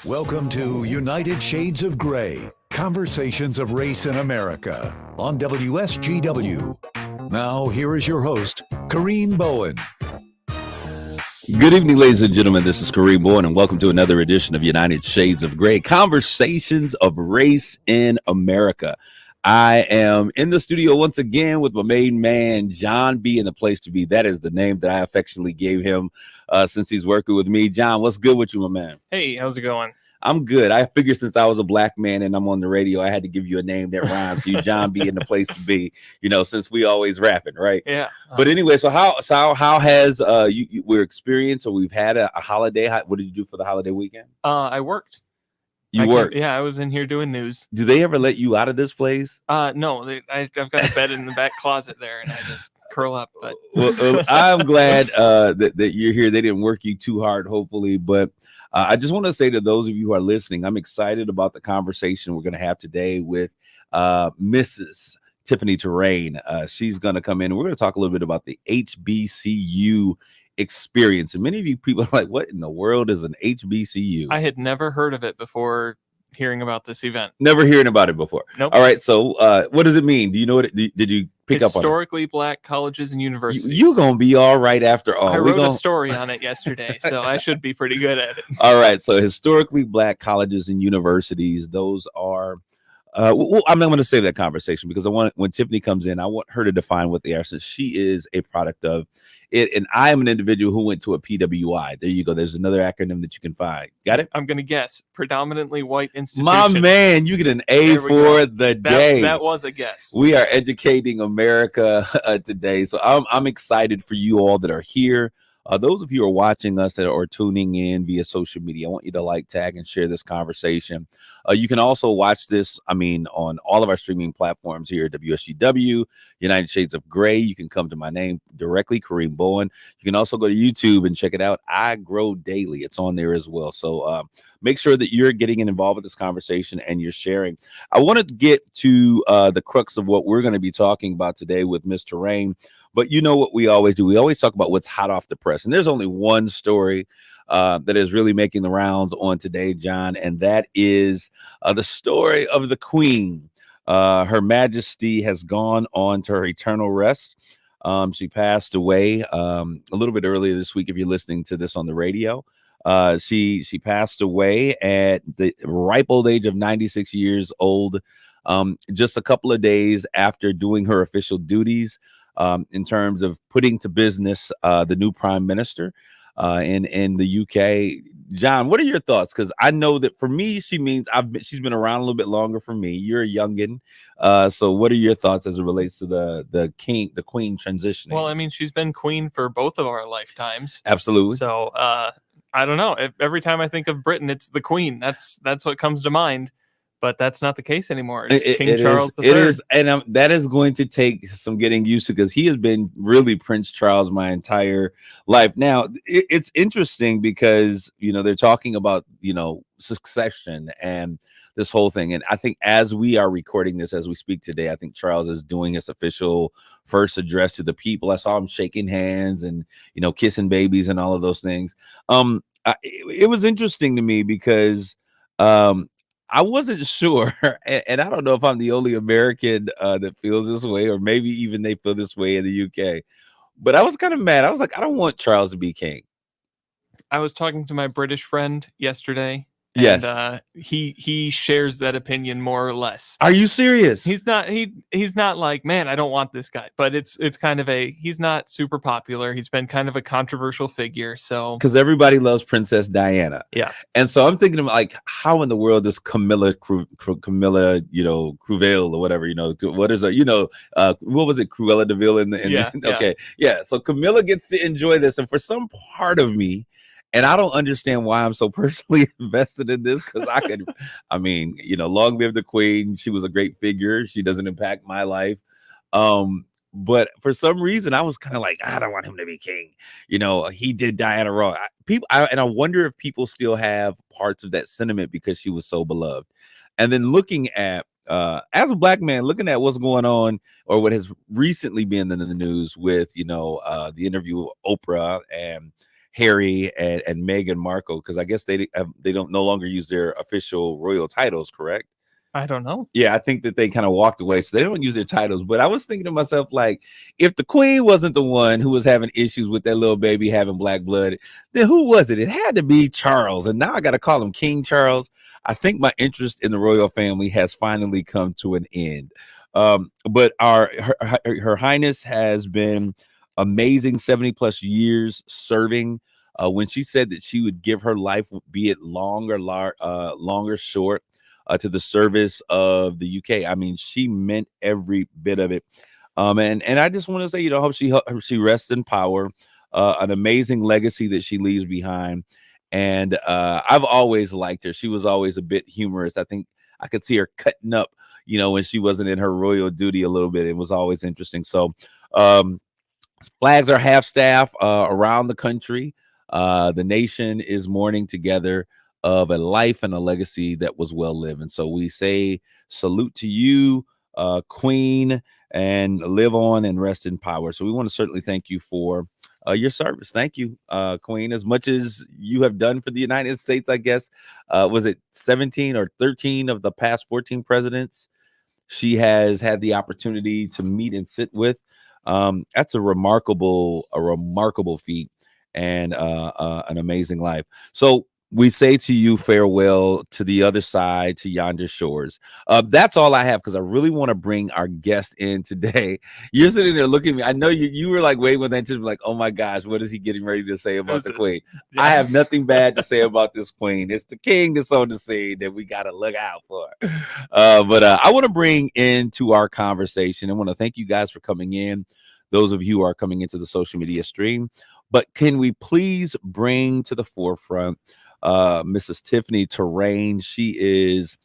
Welcome to United Shades of Gray, Conversations of Race in America on WSGW. Now, here is your host, Kareem Bowen. Good evening, ladies and gentlemen. This is Kareem Bowen, and welcome to another edition of United Shades of Gray, Conversations of Race in America. I am in the studio once again with my main man, John B. in the place to be. That is the name that I affectionately gave him since he's working with me. John, what's good with you, my man? Hey, how's it going? I'm good. I figured since I was a black man and I'm on the radio, I had to give you a name that rhymes. So you, John B. in the place to be, since we always rapping, right? Yeah. But anyway, so how has your experience, or we've had a holiday? What did you do for the holiday weekend? I worked. You worked? Yeah, I was in here doing news. Do they ever let you out of this place? No, I've got a bed in the back closet there, and I just curl up. But well, I'm glad that you're here. They didn't work you too hard, hopefully. But I just want to say to those of you who are listening, I'm excited about the conversation we're going to have today with Mrs. Tiffany Terrain. She's going to come in, and we're going to talk a little bit about the HBCU experience. And many of you people are like, what in the world is an HBCU? I had never heard of it before hearing about this event. Never hearing about it before. Nope. All right. So what does it mean? Do you know what did you pick up on it? Historically black colleges and universities. You're going to be all right after all. I wrote a story on it yesterday, so I should be pretty good at it. All right. So historically black colleges and universities, those are I'm not going to save that conversation because when Tiffany comes in, I want her to define what they are, since she is a product of it. And I am an individual who went to a PWI. There you go. There's another acronym that you can find. Got it? I'm going to guess. Predominantly white institution. My man, you get an A for the day. That was a guess. We are educating America today. So I'm excited for you all that are here. Those of you who are watching us or tuning in via social media, I want you to like, tag, and share this conversation. You can also watch this, on all of our streaming platforms here at WSGW, United Shades of Gray. You can come to my name directly, Kareem Bowen. You can also go to YouTube and check it out. I Grow Daily. It's on there as well. So make sure that you're getting involved with this conversation and you're sharing. I want to get to the crux of what we're going to be talking about today with Ms. Terrain. But you know what we always do? We always talk about what's hot off the press. And there's only one story that is really making the rounds on today, John, and that is the story of the Queen. Her Majesty has gone on to her eternal rest. She passed away a little bit earlier this week, if you're listening to this on the radio. She passed away at the ripe old age of 96 years old, just a couple of days after doing her official duties. In terms of putting to business the new prime minister in the UK. John, what are your thoughts? Because I know that for me, she's been around a little bit longer for me. You're a youngin. So what are your thoughts as it relates to the queen transitioning? Well, she's been queen for both of our lifetimes. Absolutely. So I don't know. Every time I think of Britain, it's the Queen. That's what comes to mind. But that's not the case anymore. It's King Charles III. It is, and that is going to take some getting used to, because he has been really Prince Charles my entire life. Now, it's interesting because, they're talking about, succession and this whole thing. And I think as we are recording this, as we speak today, I think Charles is doing his official first address to the people. I saw him shaking hands and, kissing babies and all of those things. It was interesting to me because I wasn't sure, and I don't know if I'm the only American that feels this way, or maybe even they feel this way in the UK. But I was kind of mad. I was like, I don't want Charles to be king. I was talking to my British friend yesterday. Yes. And he shares that opinion more or less. Are you serious? He's not like, man, I don't want this guy. But it's kind of he's not super popular. He's been kind of a controversial figure. So because everybody loves Princess Diana. Yeah. And so I'm thinking of like, how in the world does Camilla Cruvel or whatever, what is what was it, Cruella de Vil okay. Yeah. So Camilla gets to enjoy this. And for some part of me, and I don't understand why I'm so personally invested in this, because long live the Queen. She was a great figure. She doesn't impact my life. But for some reason, I was kind of like, I don't want him to be king. He did Diana wrong. I wonder if people still have parts of that sentiment because she was so beloved. And then looking at, as a black man, looking at what's going on, or what has recently been in the news with, the interview with Oprah and Harry and Meghan Markle, because I guess they don't no longer use their official royal titles, correct? I don't know. Yeah, I think that they kind of walked away, so they don't use their titles. But I was thinking to myself, like, if the queen wasn't the one who was having issues with that little baby having black blood, then who was it? It had to be Charles. And now I got to call him King Charles. I think my interest in the royal family has finally come to an end. But her Highness has been amazing, 70 plus years serving. When she said that she would give her life, be it long or longer, short, to the service of the UK. I mean, she meant every bit of it. And I just want to say, hope she rests in power. An amazing legacy that she leaves behind. And I've always liked her. She was always a bit humorous. I think I could see her cutting up, when she wasn't in her royal duty a little bit. It was always interesting. So flags are half staff around the country. The nation is mourning together of a life and a legacy that was well lived. And so we say salute to you, Queen, and live on and rest in power. So we want to certainly thank you for your service. Thank you, Queen, as much as you have done for the United States, I guess. Was it 17 or 13 of the past 14 presidents she has had the opportunity to meet and sit with? That's a remarkable feat and an amazing life. So we say to you farewell to the other side, to yonder shores. That's all I have, because I really want to bring our guest in today. You're sitting there looking at me. I know you were like waiting with that, just like, oh my gosh, what is he getting ready to say about the queen? Yeah. I have nothing bad to say about this queen. It's the king that's on the scene that we got to look out for. But I want to bring into our conversation. I want to thank you guys for coming in. Those of you who are coming into the social media stream. But can we please bring to the forefront Mrs. Tiffany Terrain? She is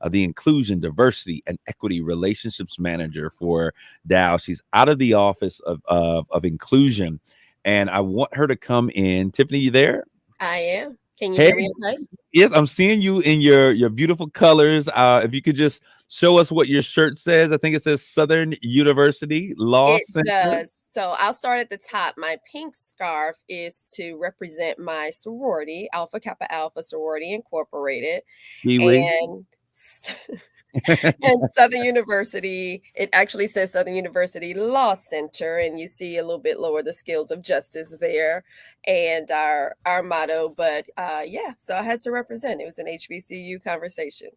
the Inclusion, Diversity, and Equity Relationships Manager for Dow. She's out of the Office of Inclusion, and I want her to come in. Tiffany, you there? I am. Can you hear me okay? Yes, I'm seeing you in your beautiful colors. If you could just show us what your shirt says. I think it says Southern University Law Center. It does. So I'll start at the top. My pink scarf is to represent my sorority, Alpha Kappa Alpha Sorority Incorporated. And and Southern University, it actually says Southern University Law Center, and you see a little bit lower the scales of justice there and our motto. But yeah, so I had to represent. It was an HBCU conversation.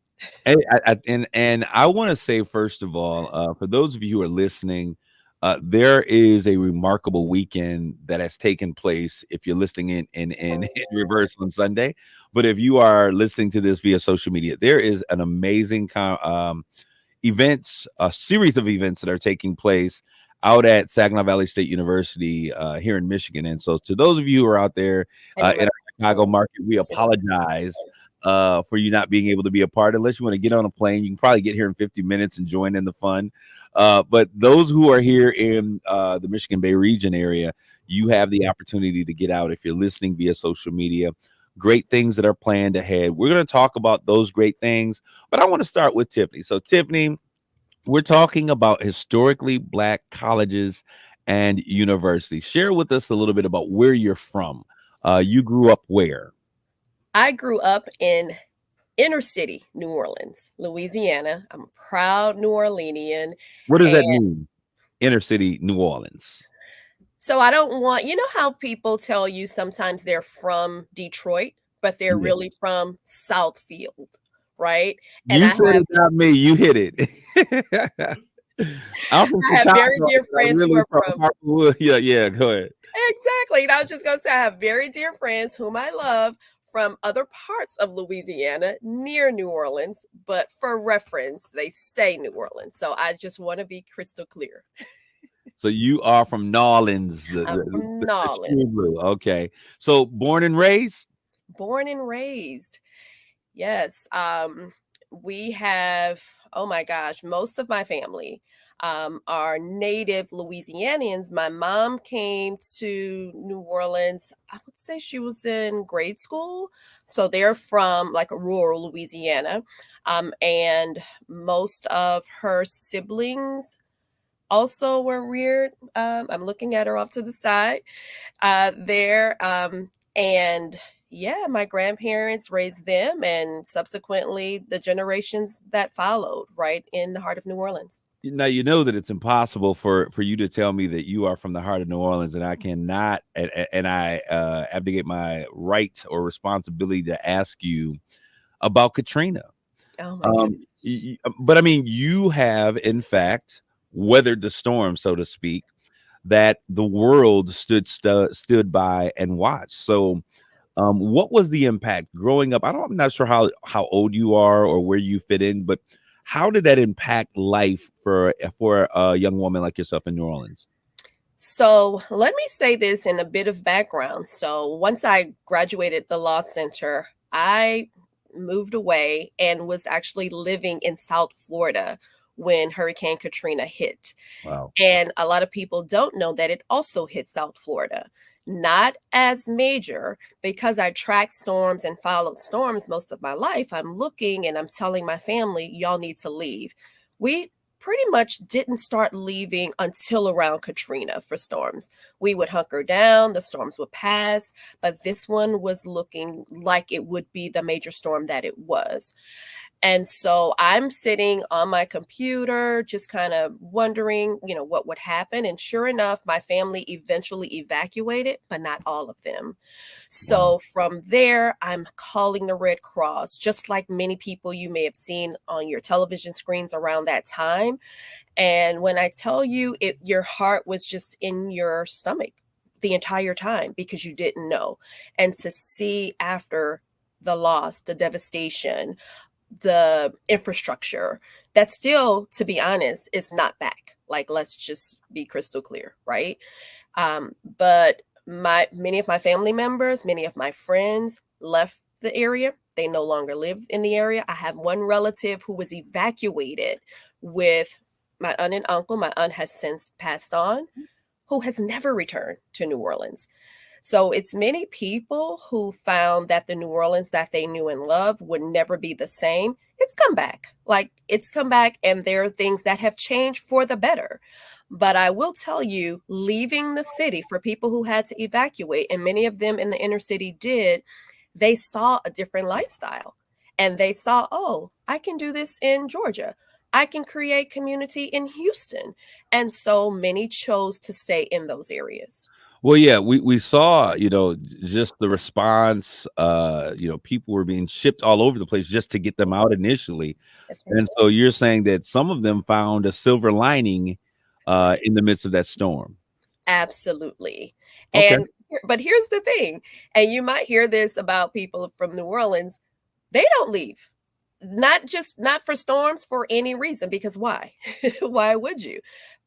And I want to say, first of all, for those of you who are listening, there is a remarkable weekend that has taken place. If you're listening in reverse on Sunday, but if you are listening to this via social media, there is an amazing events, a series of events that are taking place out at Saginaw Valley State University here in Michigan. And so, to those of you who are out there in our Chicago market, we apologize for you not being able to be a part. Unless you want to get on a plane, you can probably get here in 50 minutes and join in the fun. But those who are here in the Michigan Bay region area, you have the opportunity to get out if you're listening via social media. Great things that are planned ahead. We're going to talk about those great things, but I want to start with Tiffany. So Tiffany, we're talking about historically Black colleges and universities. Share with us a little bit about where you're from. You grew up where? I grew up in inner city New Orleans, Louisiana. I'm a proud New Orleanian. What does that mean, inner city New Orleans? So I don't want, how people tell you sometimes they're from Detroit, but they're really from Southfield, right? And you said it, not me. You hit it. I have very dear friends who are from Harperwood. Yeah, go ahead. Exactly. And I was just going to say, I have very dear friends whom I love from other parts of Louisiana near New Orleans, but for reference, they say New Orleans. So I just want to be crystal clear. So you are from Nolans. From Nolans. Okay. So born and raised? Born and raised. Yes. We have, oh my gosh, most of my family are native Louisianians. My mom came to New Orleans, I would say she was in grade school. So they're from like a rural Louisiana. And most of her siblings also were reared. I'm looking at her off to the side there. And yeah, my grandparents raised them and subsequently the generations that followed right in the heart of New Orleans. Now you know that it's impossible for you to tell me that you are from the heart of New Orleans, and I cannot, and I abdicate my right or responsibility to ask you about Katrina. Oh my goodness. But I mean, you have in fact weathered the storm, so to speak, that the world stood by and watched. So, what was the impact growing up? I'm not sure how old you are or where you fit in, but how did that impact life for a young woman like yourself in New Orleans? So let me say this in a bit of background. So once I graduated the law center, I moved away and was actually living in South Florida when Hurricane Katrina hit. Wow. And a lot of people don't know that it also hit South Florida. Not as major because I tracked storms and followed storms most of my life. I'm looking and I'm telling my family, y'all need to leave. We pretty much didn't start leaving until around Katrina for storms. We would hunker down, the storms would pass, but this one was looking like it would be the major storm that it was. And so I'm sitting on my computer, just kind of wondering, what would happen. And sure enough, my family eventually evacuated, but not all of them. Wow. So from there, I'm calling the Red Cross, just like many people you may have seen on your television screens around that time. And when I tell you your heart was just in your stomach the entire time because you didn't know. And to see after the loss, the devastation, the infrastructure that still, to be honest, is not back. Like, let's just be crystal clear, right? But many of my family members, many of my friends left the area. They no longer live in the area. I have one relative who was evacuated with my aunt and uncle. My aunt has since passed on, who has never returned to New Orleans. So it's many people who found that the New Orleans that they knew and loved would never be the same. It's come back. Like, it's come back, and there are things that have changed for the better. But I will tell you, leaving the city for people who had to evacuate, and many of them in the inner city did, they saw a different lifestyle. And they saw, oh, I can do this in Georgia. I can create community in Houston. And so many chose to stay in those areas. Well, yeah, we saw, just the response. People were being shipped all over the place just to get them out initially. That's right. And so you're saying that some of them found a silver lining That's right. in the midst of that storm. Absolutely. Okay. But here's the thing, and you might hear this about people from New Orleans, they don't leave. Not for storms, for any reason, because why? Why would you?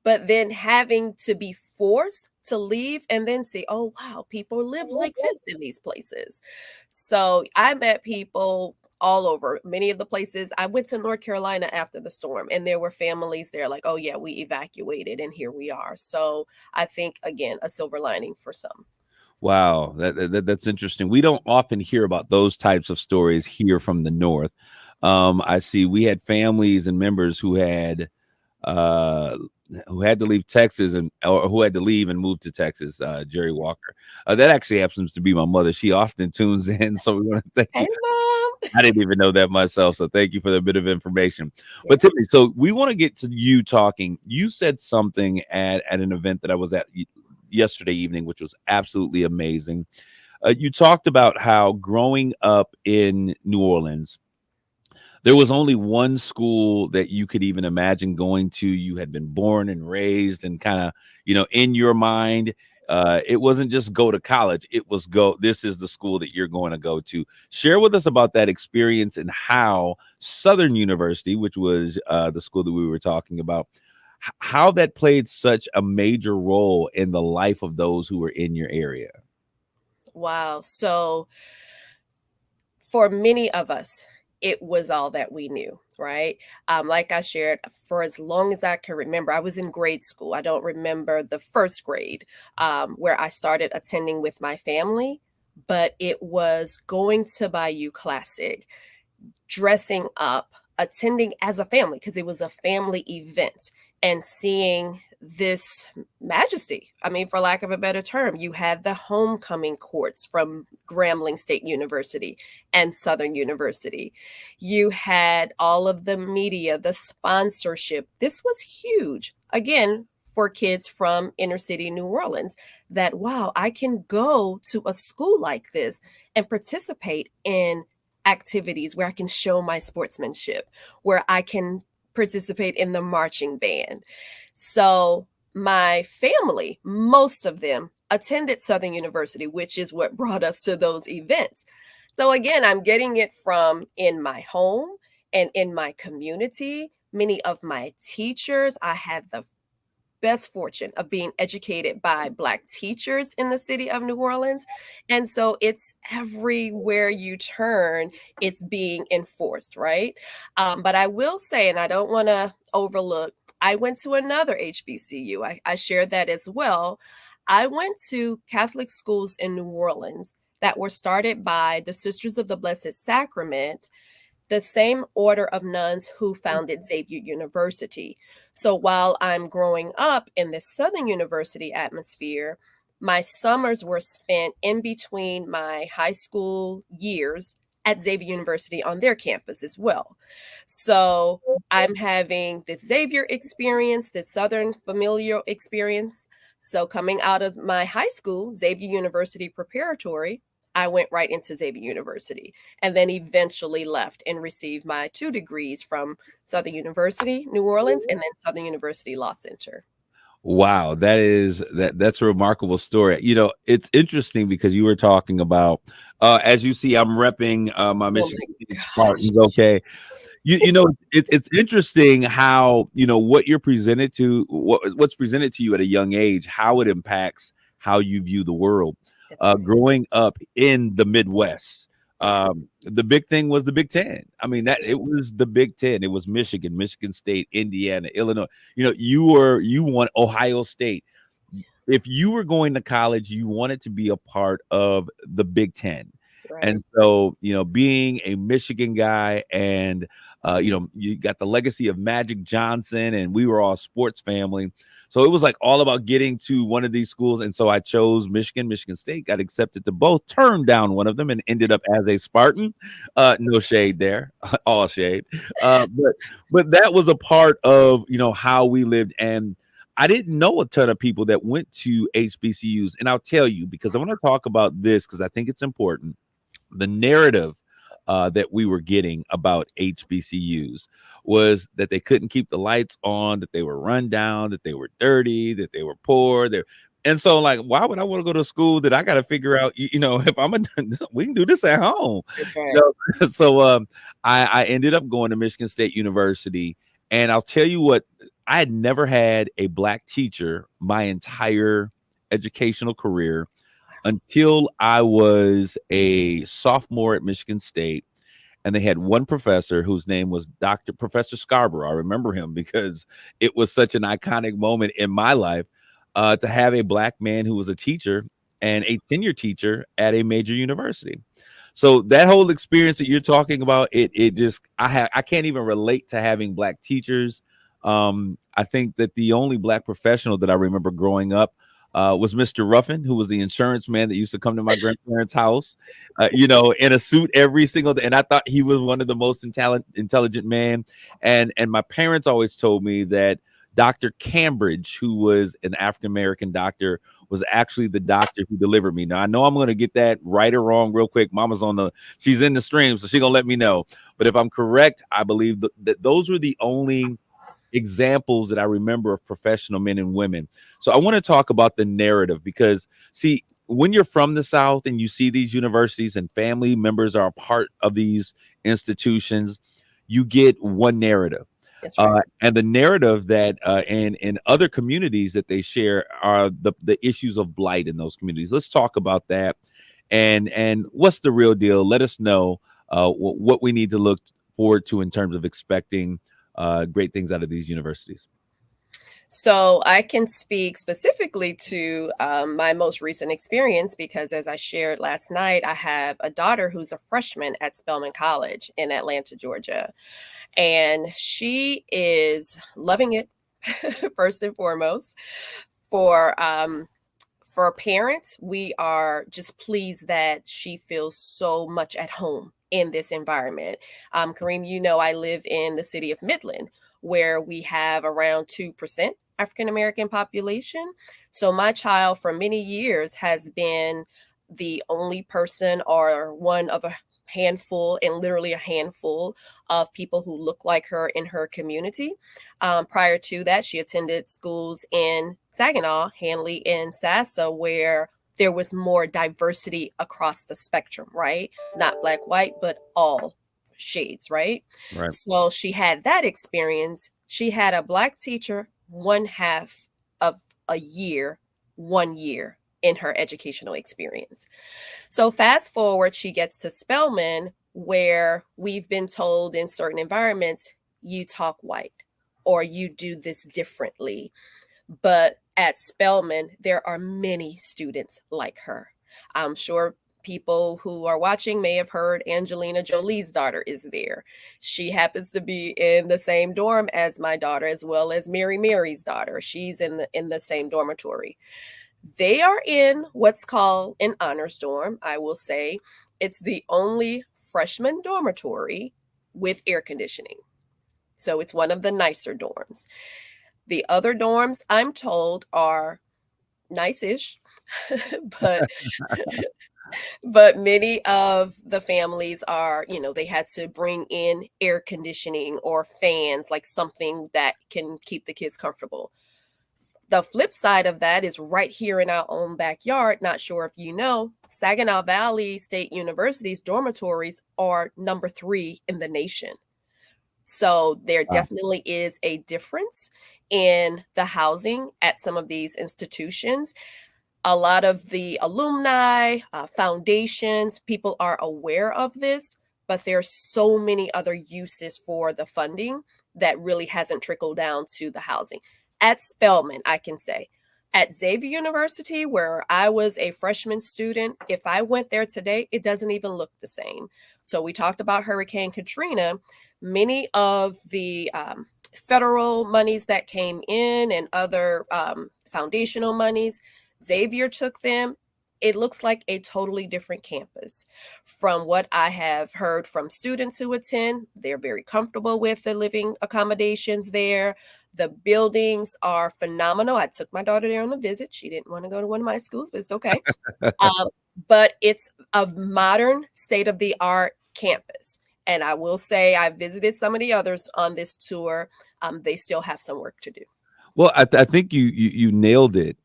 But then having to be forced to leave and then see, oh wow, people live like this in these places. So I met people all over. Many of the places I went to North Carolina after the storm, and there were families there like, oh yeah, we evacuated and here we are. So I think, again, a silver lining for some. Wow, that's interesting. We don't often hear about those types of stories here from the North. I see we had families and members uh, who had to leave Texas or who had to leave and move to Texas. Jerry Walker. That actually happens to be my mother. She often tunes in, so we want to thank Hey you. mom. I didn't even know that myself, so thank you for the bit of information. Yeah. But Tiffany, so we want to get to you talking. You said something at an event that I was at yesterday evening, which was absolutely amazing. You talked about how growing up in New Orleans, there was only one school that you could even imagine going to. You had been born and raised and kind of, in your mind, it wasn't just go to college. It was this is the school that you're going to go to. Share with us about that experience and how Southern University, which was the school that we were talking about, how that played such a major role in the life of those who were in your area. Wow. So for many of us, it was all that we knew, right? Like I shared, for as long as I can remember, I was in grade school. I don't remember the first grade where I started attending with my family, but it was going to Bayou Classic, dressing up, attending as a family because it was a family event. and seeing this majesty. I mean, for lack of a better term, you had the homecoming courts from Grambling State University and Southern University. You had all of the media, the sponsorship. This was huge. Again, for kids from inner city New Orleans, that, wow, I can go to a school like this and participate in activities where I can show my sportsmanship, where I can participate in the marching band. So my family, most of them attended Southern University, which is what brought us to those events. So again, I'm getting it from in my home and in my community. Many of my teachers, I had the best fortune of being educated by Black teachers in the city of New Orleans. And so it's everywhere you turn, it's being enforced, right? But I will say, and I don't want to overlook, I went to another HBCU. I shared that as well. I went to Catholic schools in New Orleans that were started by the Sisters of the Blessed Sacrament, the same order of nuns who founded Xavier University. So while I'm growing up in the Southern University atmosphere, my summers were spent in between my high school years at Xavier University on their campus as well. So I'm having this Xavier experience, this Southern familial experience. So coming out of my high school, Xavier University Preparatory, I went right into Xavier University and then eventually left and received my 2 degrees from Southern University, New Orleans, and then Southern University Law Center. Wow, that's a remarkable story. It's interesting because you were talking about, as you see, I'm repping my Michigan State Spartans. Okay, it's interesting how what you're presented to, what's presented to you at a young age, how it impacts how you view the world. Growing up in the Midwest, the big thing was the Big Ten. I mean, that it was the Big Ten. It was Michigan, Michigan State, Indiana, Illinois. You want Ohio State. If you were going to college, you wanted to be a part of the Big Ten. Right. And so, being a Michigan guy and, you got the legacy of Magic Johnson, and we were all sports family. So it was like all about getting to one of these schools. And so I chose Michigan. Michigan State, got accepted to both, turned down one of them and ended up as a Spartan. No shade there, all shade. But that was a part of, how we lived. And I didn't know a ton of people that went to HBCUs. And I'll tell you, because I want to talk about this because I think it's important. The narrative that we were getting about HBCUs was that they couldn't keep the lights on, that they were run down, that they were dirty, that they were poor. And so, like, why would I want to go to school that I got to figure out, if we can do this at home. Right. So I ended up going to Michigan State University. And I'll tell you what, I had never had a Black teacher my entire educational career until I was a sophomore at Michigan State. And they had one professor whose name was Professor Scarborough. I remember him because it was such an iconic moment in my life to have a Black man who was a teacher and a tenure teacher at a major university. So that whole experience that you're talking about, I can't even relate to having Black teachers. I think that the only Black professional that I remember growing up was Mr. Ruffin, who was the insurance man that used to come to my grandparents' house, in a suit every single day. And I thought he was one of the most intelligent men. And my parents always told me that Dr. Cambridge, who was an African-American doctor, was actually the doctor who delivered me. Now, I know I'm going to get that right or wrong real quick. Mama's she's in the stream, so she's going to let me know. But if I'm correct, I believe that those were the only examples that I remember of professional men and women. So I want to talk about the narrative because, see, when you're from the South and you see these universities and family members are a part of these institutions, you get one narrative. That's right. And the narrative that in other communities that they share are the issues of blight in those communities. Let's talk about that. And what's the real deal? Let us know what we need to look forward to in terms of expecting great things out of these universities. So I can speak specifically to my most recent experience because, as I shared last night, I have a daughter who's a freshman at Spelman College in Atlanta, Georgia. And she is loving it, first and foremost. For for parents, we are just pleased that she feels so much at home in this environment. Kareem, you know, I live in the city of Midland, where we have around 2% African American population. So my child for many years has been the only person or one of a handful, and literally a handful of people who look like her in her community. Prior to that, she attended schools in Saginaw, Hanley, and Sassa, where there was more diversity across the spectrum, right? Not black, white, but all shades, right? Right. So she had that experience. She had a black teacher one half of a year, 1 year in her educational experience. So fast forward, she gets to Spelman, where we've been told in certain environments, you talk white or you do this differently. But at Spelman, there are many students like her. I'm sure people who are watching may have heard Angelina Jolie's daughter is there. She happens to be in the same dorm as my daughter, as well as Mary Mary's daughter. She's in the same dormitory. They are in what's called an honors dorm. I will say it's the only freshman dormitory with air conditioning. So it's one of the nicer dorms. The other dorms, I'm told, are nice-ish, but but many of the families are, you know, they had to bring in air conditioning or fans, like something that can keep the kids comfortable. The flip side of that is right here in our own backyard. Not sure if you know, Saginaw Valley State University's dormitories are number 3 in the nation. So there definitely is a difference in the housing at some of these institutions. A lot of the alumni, foundations, people are aware of this, but there's so many other uses for the funding that really hasn't trickled down to the housing. At Spelman, I can say, at Xavier University, where I was a freshman student, if I went there today, it doesn't even look the same. So we talked about Hurricane Katrina. Many of the federal monies that came in and other foundational monies, Xavier took them. It looks like a totally different campus. From what I have heard from students who attend, they're very comfortable with the living accommodations there. The buildings are phenomenal. I took my daughter there on a visit. She didn't want to go to one of my schools, but it's okay. But it's a modern, state-of-the-art campus. And I will say I visited some of the others on this tour. They still have some work to do. Well, I think you nailed it.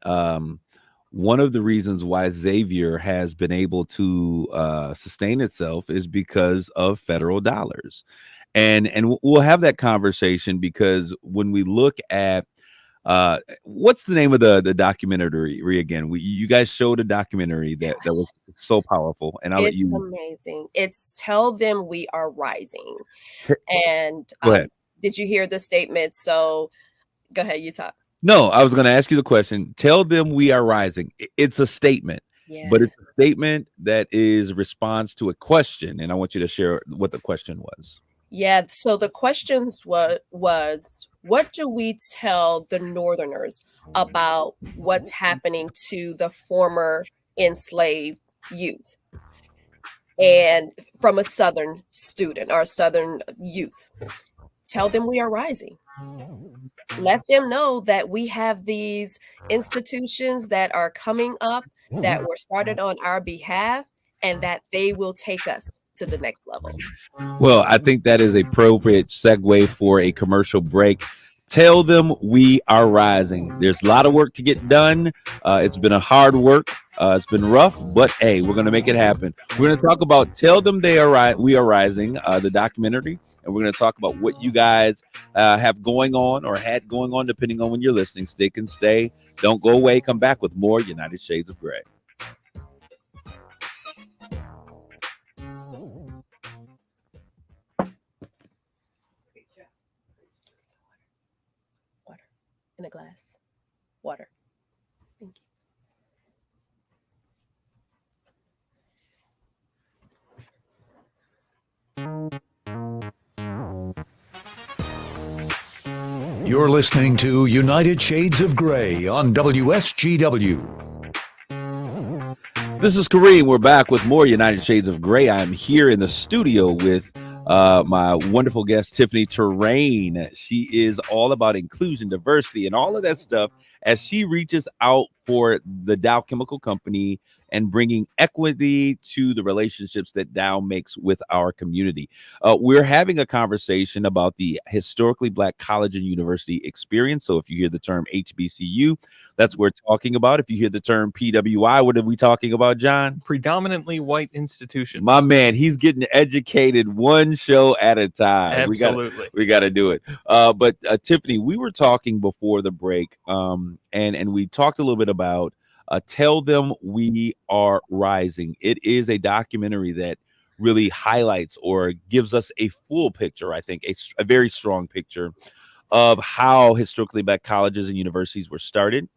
One of the reasons why Xavier has been able to sustain itself is because of federal dollars, and we'll have that conversation because when we look at what's the name of the documentary again? You guys showed a documentary that was so powerful, and I'll let you. Amazing. It's Tell Them We Are Rising. And Go ahead. did you hear the statement? So go ahead, you talk. No, I was going to ask you the question. Tell them we are rising. It's a statement, but it's a statement that is response to a question. And I want you to share what the question was. Yeah. So the questions was what do we tell the Northerners about what's happening to the former enslaved youth? And from a Southern student or Southern youth, tell them we are rising. Let them know that we have these institutions that are coming up that were started on our behalf and that they will take us to the next level. Well, I think that is a appropriate segue for a commercial break. Tell them we are rising. There's a lot of work to get done. It's been a hard work. It's been rough, but hey, we're going to make it happen. We're going to talk about Tell Them We Are Rising, the documentary, and we're going to talk about what you guys have going on or had going on, depending on when you're listening. Stick and stay. Don't go away. Come back with more United Shades of Gray. Water in a glass. Water. Thank you. You're listening to United Shades of Gray on WSGW. This is Kareem. We're back with more United Shades of Gray. I'm here in the studio with my wonderful guest, Tiffany Terrain. She is all about inclusion, diversity, and all of that stuff as she reaches out for the Dow Chemical Company and bringing equity to the relationships that Dow makes with our community. We're having a conversation about the historically Black college and university experience. So if you hear the term HBCU, that's what we're talking about. If you hear the term PWI, what are we talking about, John? Predominantly white institutions. My man, he's getting educated one show at a time. Absolutely. We got to do it. But Tiffany, we were talking before the break, and we talked a little bit about Tell Them We Are Rising. It is a documentary that really highlights or gives us a full picture, I think, a very strong picture of how historically Black colleges and universities were started,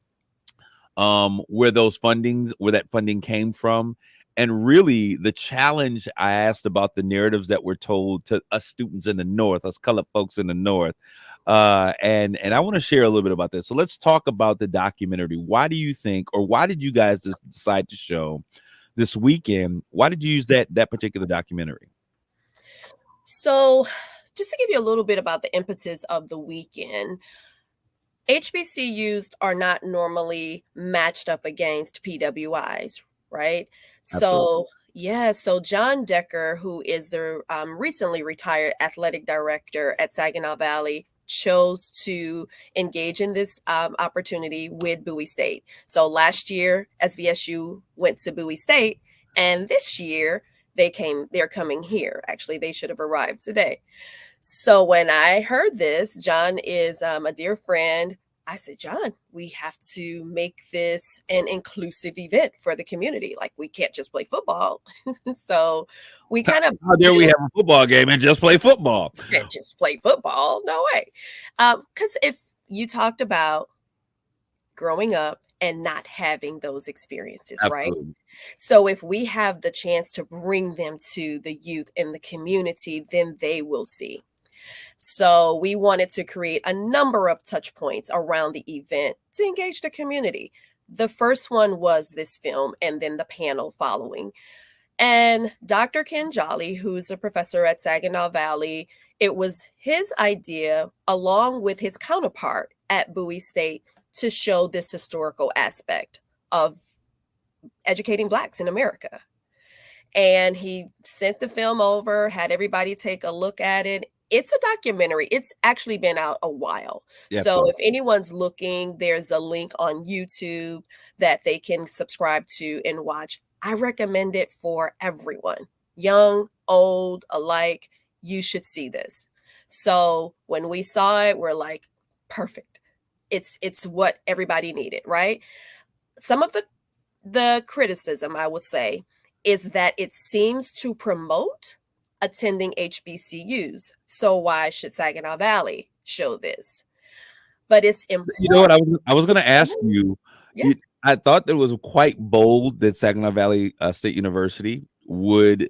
where that funding came from, and really the challenge. I asked about the narratives that were told to us students in the North, us colored folks in the North. And I want to share a little bit about this. So let's talk about the documentary. Why do you think, or why did you guys decide to show this weekend? Why did you use that particular documentary? So just to give you a little bit about the impetus of the weekend, HBCUs are not normally matched up against PWIs, right? Absolutely. So John Decker, who is the recently retired athletic director at Saginaw Valley, chose to engage in this opportunity with Bowie State. So last year, SVSU went to Bowie State, and this year they're coming here. Actually, they should have arrived today. So when I heard this, John is a dear friend. I said, John, we have to make this an inclusive event for the community. Like, we can't just play football. So we kind of— How dare we have a football game and just play football? Can't just play football. No way. Because if you talked about growing up and not having those experiences, Absolutely. right? So if we have the chance to bring them to the youth in the community, then they will see. So we wanted to create a number of touch points around the event to engage the community. The first one was this film, and then the panel following. And Dr. Ken Jolly, who's a professor at Saginaw Valley, it was his idea, along with his counterpart at Bowie State, to show this historical aspect of educating Blacks in America. And he sent the film over, had everybody take a look at it. It's a documentary. It's actually been out a while. Yeah, So if anyone's looking, there's a link on YouTube that they can subscribe to and watch. I recommend it for everyone, young, old, alike. You should see this. So when we saw it, we're like, perfect. It's what everybody needed, right? Some of the criticism, I would say, is that it seems to promote attending HBCUs. So why should Saginaw Valley show this? But it's important. You know what? I was going to ask you. Yeah. I thought that it was quite bold that Saginaw Valley State University would.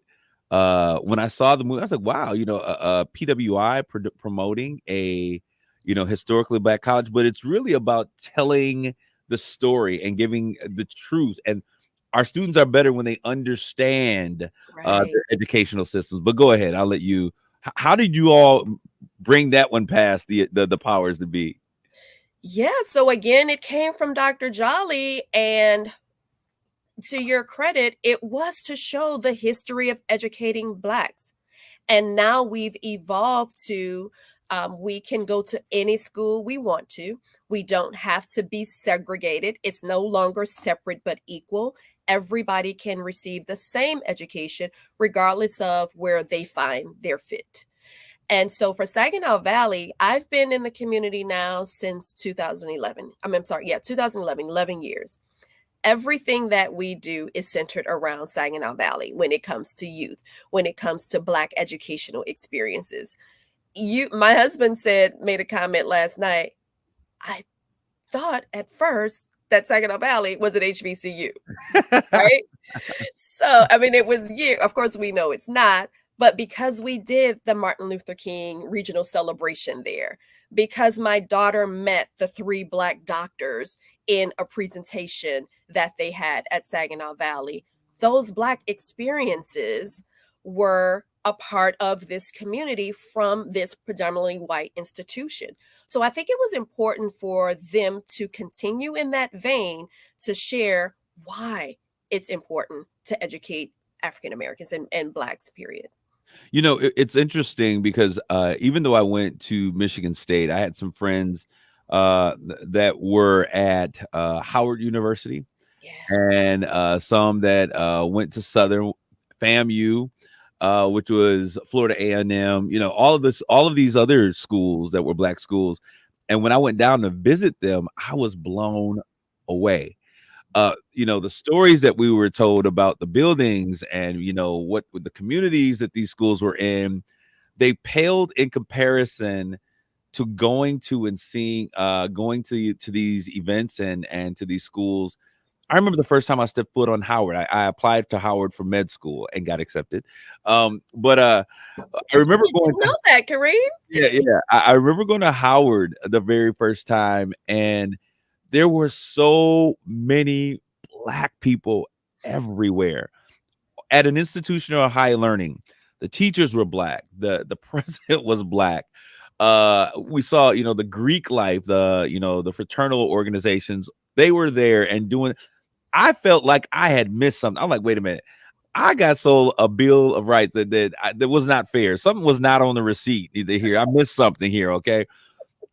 When I saw the movie, I was like, "Wow!" PWI promoting a historically Black college, but it's really about telling the story and giving the truth. And our students are better when they understand Right. their educational systems. But go ahead, I'll let you. How did you all bring that one past the powers that be? Yeah. So again, it came from Dr. Jolly, and to your credit, it was to show the history of educating Blacks. And now we've evolved to we can go to any school we want to. We don't have to be segregated. It's no longer separate but equal. Everybody can receive the same education regardless of where they find their fit. And so for Saginaw Valley, I've been in the community now since 2011. 2011, 11 years. Everything that we do is centered around Saginaw Valley when it comes to youth, when it comes to Black educational experiences. My husband made a comment last night. I thought at first that Saginaw Valley was an HBCU, right? So, I mean, it was of course we know it's not, but because we did the Martin Luther King regional celebration there, because my daughter met the 3 Black doctors in a presentation that they had at Saginaw Valley. Those Black experiences were a part of this community from this predominantly white institution. So I think it was important for them to continue in that vein to share why it's important to educate African Americans and Blacks, period. You know, it's interesting because even though I went to Michigan State, I had some friends that were at Howard University, Yeah. and some that went to Southern FAMU, which was Florida A&M. You know, all of these other schools that were Black schools. And when I went down to visit them, I was blown away. You know, the stories that we were told about the buildings and, you know, what the communities that these schools were in, they paled in comparison to going to and seeing, going to these events and to these schools. I remember the first time I stepped foot on Howard. I applied to Howard for med school and got accepted. But I remember going. Know that, Kareem? Yeah. I remember going to Howard the very first time, and there were so many Black people everywhere at an institution of high learning. The teachers were Black. The president was Black. We saw, you know, the Greek life, the fraternal organizations. They were there and doing. I felt like I had missed something. I'm like, wait a minute. I got sold a bill of rights that was not fair. Something was not on the receipt either here. I missed something here. Okay.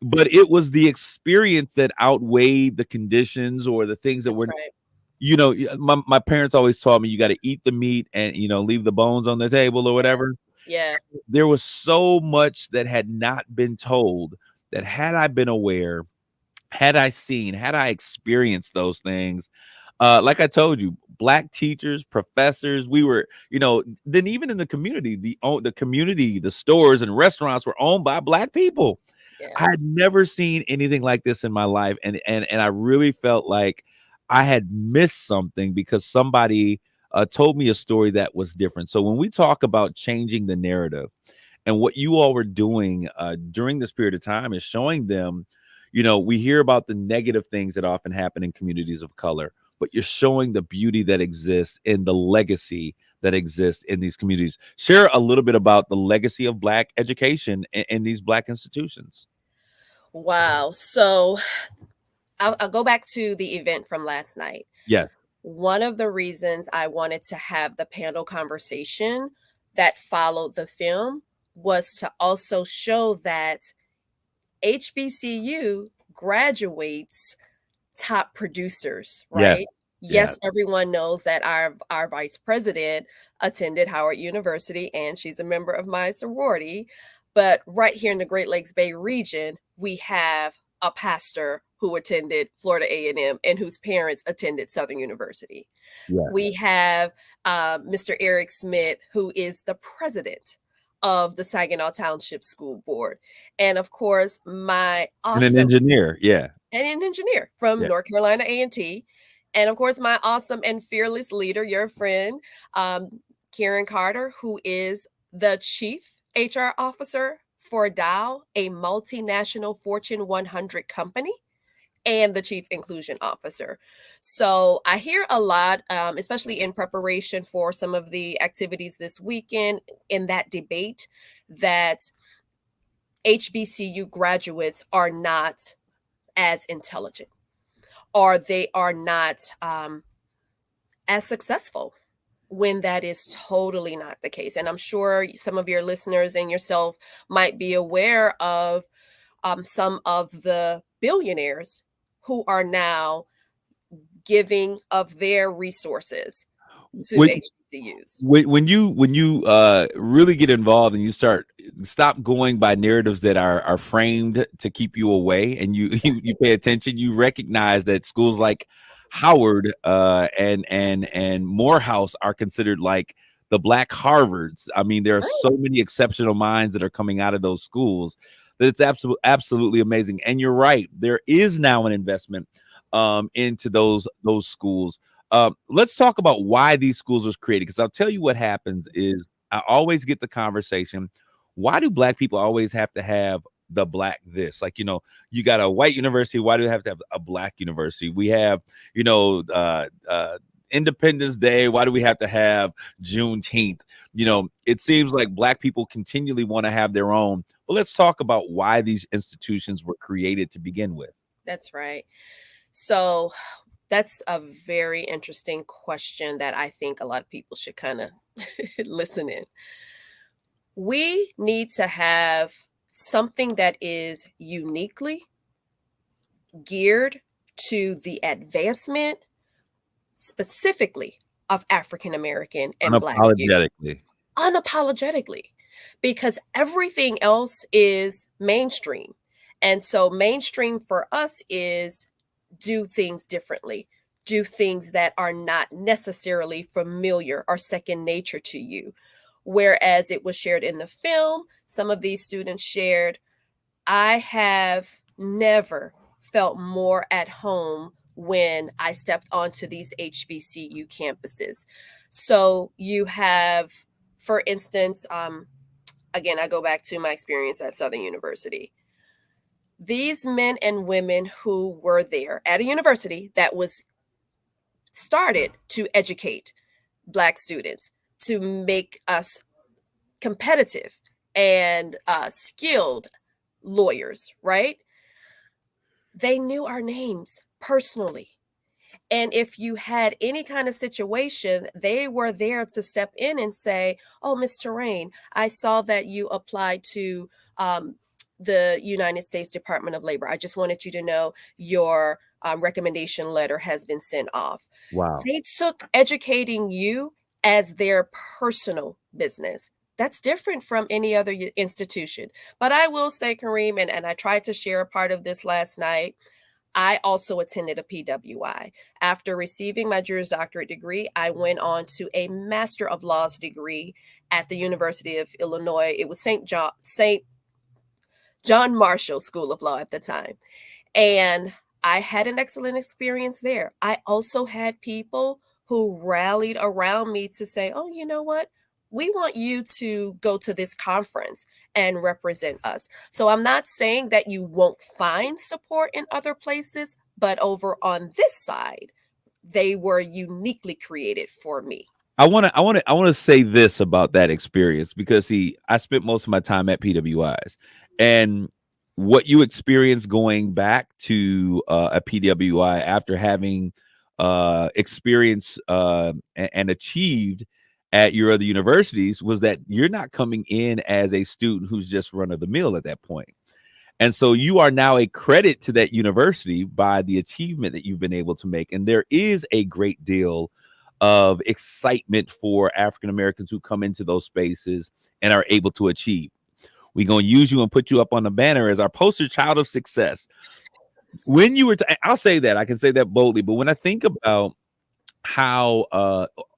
But it was the experience that outweighed the conditions or the things that That's were, right. you know, my parents always taught me you got to eat the meat and, you know, leave the bones on the table or whatever. Yeah. There was so much that had not been told that had I been aware, had I seen, had I experienced those things, like I told you, Black teachers, professors, we were, you know, then even in the community, the community, the stores and restaurants were owned by Black people. Yeah. I had never seen anything like this in my life, and I really felt like I had missed something because somebody told me a story that was different. So when we talk about changing the narrative, and what you all were doing during this period of time is showing them, you know, we hear about the negative things that often happen in communities of color, but you're showing the beauty that exists in the legacy that exists in these communities. Share a little bit about the legacy of Black education in these Black institutions. Wow. So I'll go back to the event from last night. Yeah. One of the reasons I wanted to have the panel conversation that followed the film was to also show that HBCU graduates top producers, right? Yes, everyone knows that our vice president attended Howard University and she's a member of my sorority. But right here in the Great Lakes Bay region, we have a pastor who attended Florida A&M and whose parents attended Southern University. Yeah. We have Mr. Eric Smith, who is the president of the Saginaw Township School Board. And of course, my awesome... And an engineer, yeah. And an engineer from North Carolina A&T. And of course, my awesome and fearless leader, your friend, Karen Carter, who is the chief HR officer for Dow, a multinational Fortune 100 company, and the chief inclusion officer. So I hear a lot, especially in preparation for some of the activities this weekend in that debate, that HBCU graduates are not as intelligent, or they are not as successful, when that is totally not the case. And I'm sure some of your listeners and yourself might be aware of some of the billionaires who are now giving of their resources to HBCUs. When you really get involved and you stop going by narratives that are framed to keep you away, and you pay attention, you recognize that schools like Howard and Morehouse are considered like the Black Harvards. I mean, there are so many exceptional minds that are coming out of those schools that it's absolutely amazing. And you're right, there is now an investment into those schools. Let's talk about why these schools was created, because I'll tell you what happens is I always get the conversation, why do Black people always have to have the black this. Like, you got a white university. Why do we have to have a black university? We have, Independence Day. Why do we have to have Juneteenth? It seems like black people continually want to have their own. But let's talk about why these institutions were created to begin with. That's right. So that's a very interesting question that I think a lot of people should kind of listen in. We need to have something that is uniquely geared to the advancement specifically of African American and Black youth. Unapologetically, because everything else is mainstream. And so mainstream for us is do things differently, do things that are not necessarily familiar or second nature to you. Whereas it was shared in the film, some of these students shared, I have never felt more at home when I stepped onto these HBCU campuses. So you have, for instance, again, I go back to my experience at Southern University. These men and women who were there at a university that was started to educate Black students, to make us competitive and skilled lawyers, right? They knew our names personally. And if you had any kind of situation, they were there to step in and say, oh, Ms. Terrain, I saw that you applied to the United States Department of Labor. I just wanted you to know your recommendation letter has been sent off. Wow. They took educating you as their personal business. That's different from any other institution. But I will say, Kareem, and I tried to share a part of this last night, I also attended a PWI. After receiving my Juris Doctorate degree, I went on to a Master of Laws degree at the University of Illinois. It was St. John Marshall School of Law at the time. And I had an excellent experience there. I also had people who rallied around me to say, oh, you know what? We want you to go to this conference and represent us. So I'm not saying that you won't find support in other places, but over on this side, they were uniquely created for me. I want to say this about that experience, because see, I spent most of my time at PWIs, and what you experience going back to a PWI after having experience and achieved at your other universities was that you're not coming in as a student who's just run of the mill at that point. And so you are now a credit to that university by the achievement that you've been able to make. And there is a great deal of excitement for African Americans who come into those spaces and are able to achieve. We're going to use you and put you up on the banner as our poster child of success. When you were, I'll say that, I can say that boldly, but when I think about how,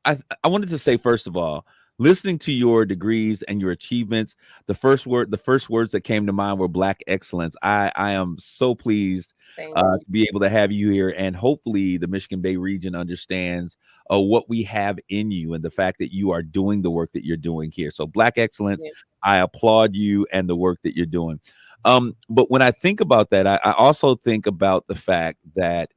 I wanted to say, first of all, listening to your degrees and your achievements, the first words that came to mind were Black excellence. I am so pleased to be able to have you here, and hopefully the Michigan Bay region understands what we have in you and the fact that you are doing the work that you're doing here. So Black excellence, I applaud you and the work that you're doing. But when I think about that, I also think about the fact that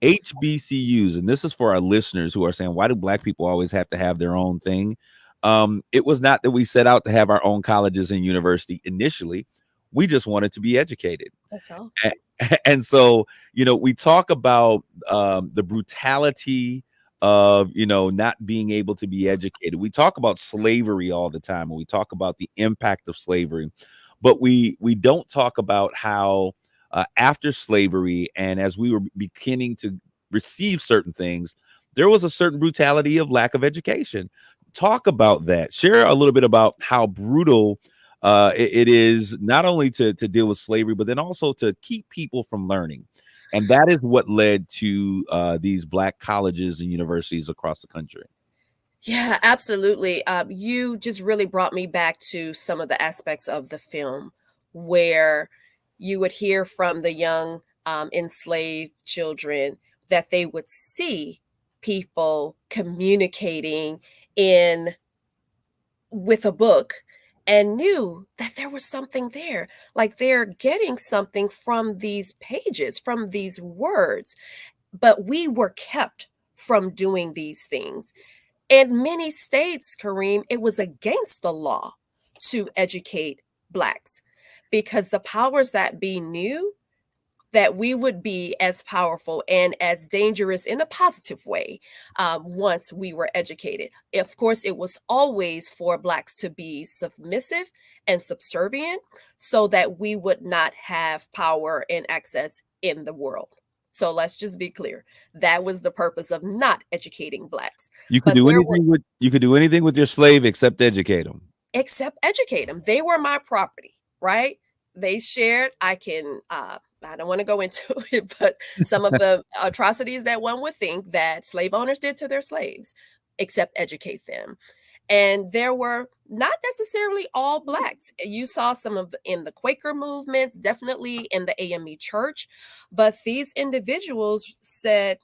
HBCUs, and this is for our listeners who are saying, why do Black people always have to have their own thing? It was not that we set out to have our own colleges and university initially. We just wanted to be educated. That's all. And so, we talk about the brutality of, not being able to be educated. We talk about slavery all the time, and we talk about the impact of slavery, but we don't talk about how after slavery, and as we were beginning to receive certain things, there was a certain brutality of lack of education. Talk about that. Share a little bit about how brutal it is, not only to deal with slavery, but then also to keep people from learning. And that is what led to these Black colleges and universities across the country. Yeah, absolutely. You just really brought me back to some of the aspects of the film where you would hear from the young enslaved children that they would see people communicating with a book, and knew that there was something there. Like they're getting something from these pages, from these words, but we were kept from doing these things. In many states, Kareem, it was against the law to educate Blacks because the powers that be knew that we would be as powerful and as dangerous in a positive way once we were educated. Of course, it was always for Blacks to be submissive and subservient so that we would not have power and access in the world. So let's just be clear. That was the purpose of not educating Blacks. You could But do there were, anything with your slave except educate them. except educate them. They were my property, right? They shared. I don't want to go into it, but some of the atrocities that one would think that slave owners did to their slaves, except educate them. And there were not necessarily all Blacks. You saw some of in the Quaker movements, definitely in the AME church, but these individuals said,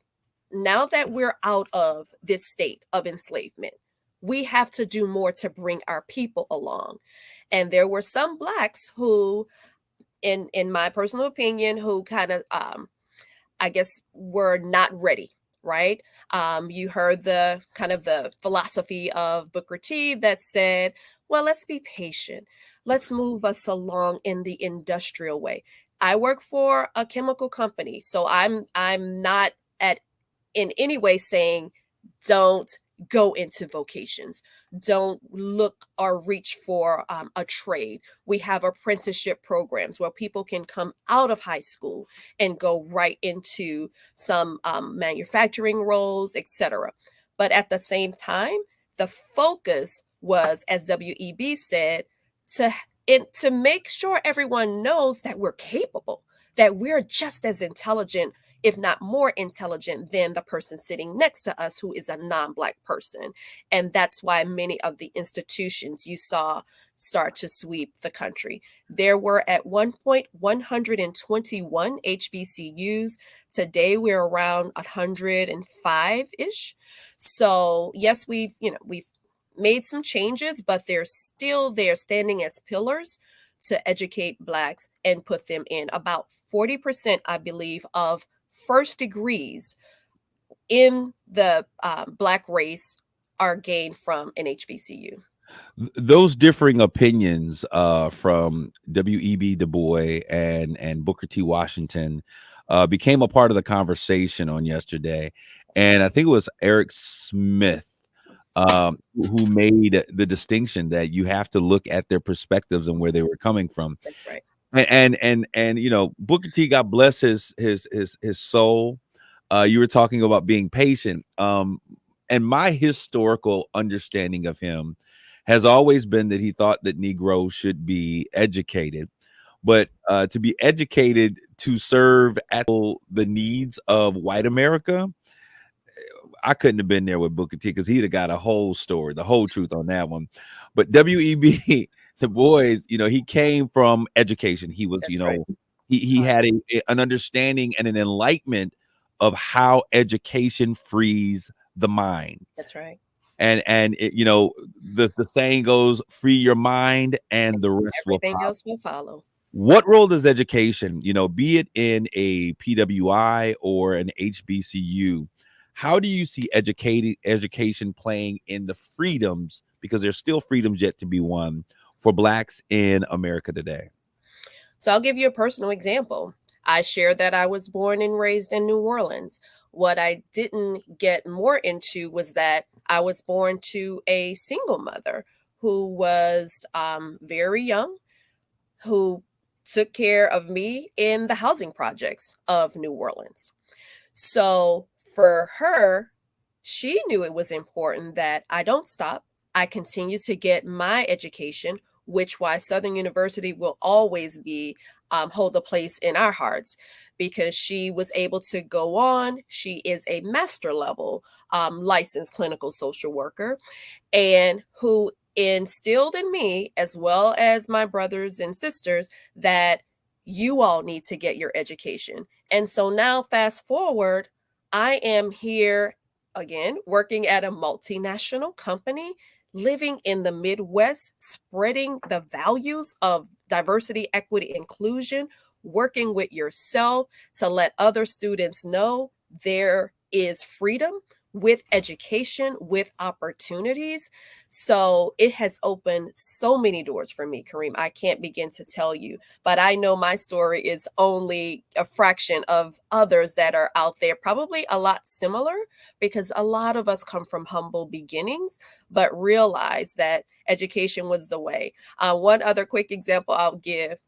now that we're out of this state of enslavement, we have to do more to bring our people along. And there were some Blacks who, in my personal opinion, who kind of I guess were not ready, right? You heard the kind of the philosophy of Booker T that said, well, let's be patient. Let's move us along in the industrial way. I work for a chemical company, so I'm not at in any way saying don't go into vocations, don't look or reach for a trade. We have apprenticeship programs where people can come out of high school and go right into some manufacturing roles, etc. But at the same time, the focus was, as WEB said, to to make sure everyone knows that we're capable, that we're just as intelligent, if not more intelligent than the person sitting next to us who is a non-Black person. And that's why many of the institutions you saw start to sweep the country. There were at one point 121 HBCUs. Today we're around 105-ish. So yes, we've made some changes, but they're still there standing as pillars to educate Blacks and put them in. About 40%, I believe, of first degrees in the Black race are gained from an HBCU. Those differing opinions from W.E.B. Du Bois and Booker T. Washington became a part of the conversation on yesterday. And I think it was Eric Smith who made the distinction that you have to look at their perspectives and where they were coming from. That's right. And you know, Booker T, God bless his soul. You were talking about being patient. And my historical understanding of him has always been that he thought that Negroes should be educated, but to be educated to serve at the needs of white America, I couldn't have been there with Booker T because he'd have got a whole story, the whole truth on that one. But W.E.B. Du Bois, you know, he came from education. He was, That's you know, right. he had an understanding and an enlightenment of how education frees the mind. That's right. And it, you know, the saying goes, free your mind and the rest will Everything follow. else will follow. What role does education, you know, be it in a PWI or an HBCU, how do you see education playing in the freedoms, because there's still freedoms yet to be won for Blacks in America today? So I'll give you a personal example. I shared that I was born and raised in New Orleans. What I didn't get more into was that I was born to a single mother who was very young, who took care of me in the housing projects of New Orleans. So for her, she knew it was important that I don't stop. I continue to get my education, which why Southern University will always be hold a place in our hearts, because she was able to go on. She is a master level licensed clinical social worker, and who instilled in me, as well as my brothers and sisters, that you all need to get your education. And so now, fast forward, I am here again working at a multinational company living in the Midwest, spreading the values of diversity, equity, inclusion, working with yourself to let other students know there is freedom with education, with opportunities. So it has opened so many doors for me, Kareem. I can't begin to tell you, but I know my story is only a fraction of others that are out there, probably a lot similar, because a lot of us come from humble beginnings, but realize that education was the way. One other quick example I'll give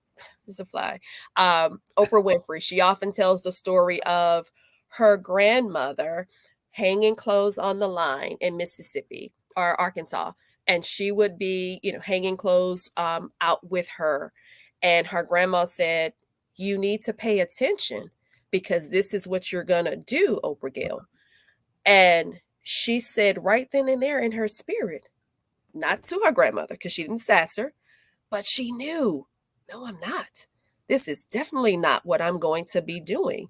is a fly. Oprah Winfrey, she often tells the story of her grandmother hanging clothes on the line in Mississippi or Arkansas. And she would be, hanging clothes out with her. And her grandma said, "You need to pay attention because this is what you're going to do, Oprah Gail." And she said right then and there in her spirit, not to her grandmother because she didn't sass her, but she knew, no, I'm not. This is definitely not what I'm going to be doing.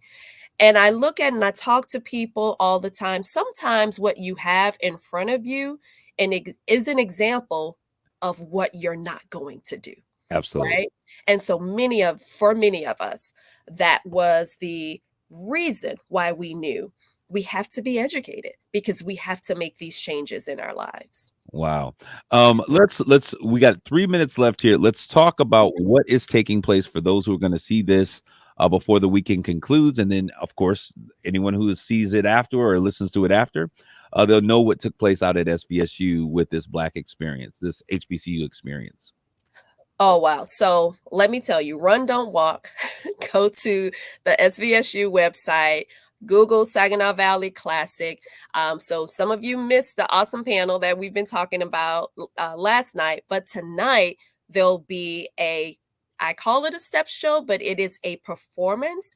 And I look at and I talk to people all the time. Sometimes what you have in front of you is an example of what you're not going to do. Absolutely. Right. And so for many of us, that was the reason why we knew we have to be educated because we have to make these changes in our lives. Wow. We got 3 minutes left here. Let's talk about what is taking place for those who are going to see this before the weekend concludes. And then, of course, anyone who sees it after or listens to it after, they'll know what took place out at SVSU with this Black experience, this HBCU experience. Oh, wow. So let me tell you, run, don't walk. Go to the SVSU website, Google Saginaw Valley Classic. So some of you missed the awesome panel that we've been talking about last night, but tonight there'll be I call it a step show, but it is a performance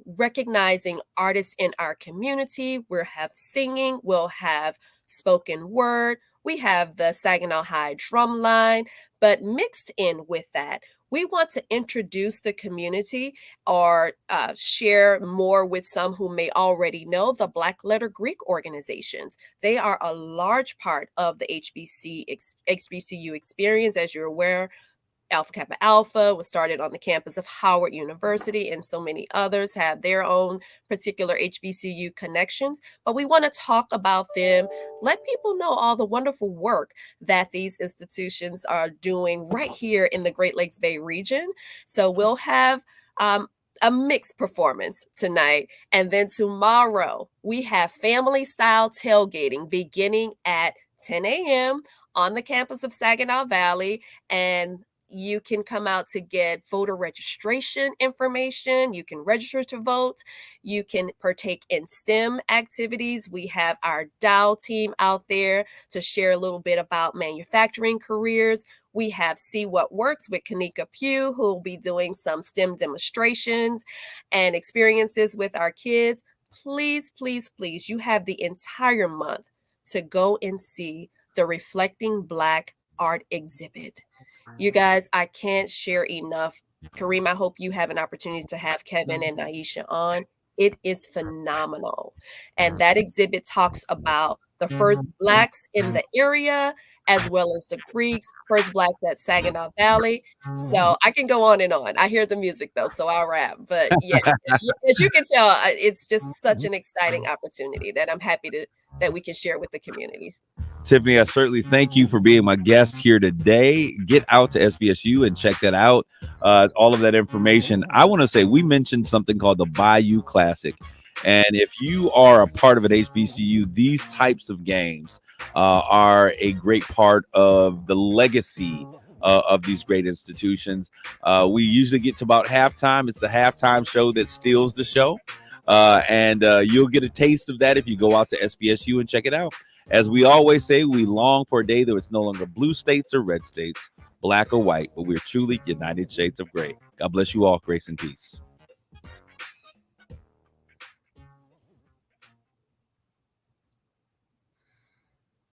recognizing artists in our community. We'll have singing, we'll have spoken word, we have the Saginaw High drum line, but mixed in with that, we want to introduce the community or share more with some who may already know the Black Letter Greek organizations. They are a large part of the HBCU experience. As you're aware, Alpha Kappa Alpha was started on the campus of Howard University, and so many others have their own particular HBCU connections. But we want to talk about them, let people know all the wonderful work that these institutions are doing right here in the Great Lakes Bay region. So we'll have a mixed performance tonight. And then tomorrow, we have family style tailgating beginning at 10 a.m. on the campus of Saginaw Valley. And you can come out to get voter registration information. You can register to vote. You can partake in STEM activities. We have our Dow team out there to share a little bit about manufacturing careers. We have See What Works with Kanika Pugh, who will be doing some STEM demonstrations and experiences with our kids. Please, please, please, you have the entire month to go and see the Reflecting Black art exhibit. You guys, I can't share enough. Kareem, I hope you have an opportunity to have Kevin and Naisha on. It is phenomenal. And that exhibit talks about the first Blacks in the area, as well as the Greeks, first Blacks at Saginaw Valley. So I can go on and on. I hear the music though, so I'll wrap. But yeah, as you can tell, it's just such an exciting opportunity that I'm happy that we can share with the communities. Tiffany, I certainly thank you for being my guest here today. Get out to SVSU and check that out. All of that information. I want to say we mentioned something called the Bayou Classic. And if you are a part of an HBCU, these types of games are a great part of the legacy of these great institutions. We usually get to about halftime. It's the halftime show that steals the show. And you'll get a taste of that if you go out to SVSU and check it out. As we always say, we long for a day that it's no longer blue states or red states, black or white, but we're truly United Shades of Gray. God bless you all. Grace and peace.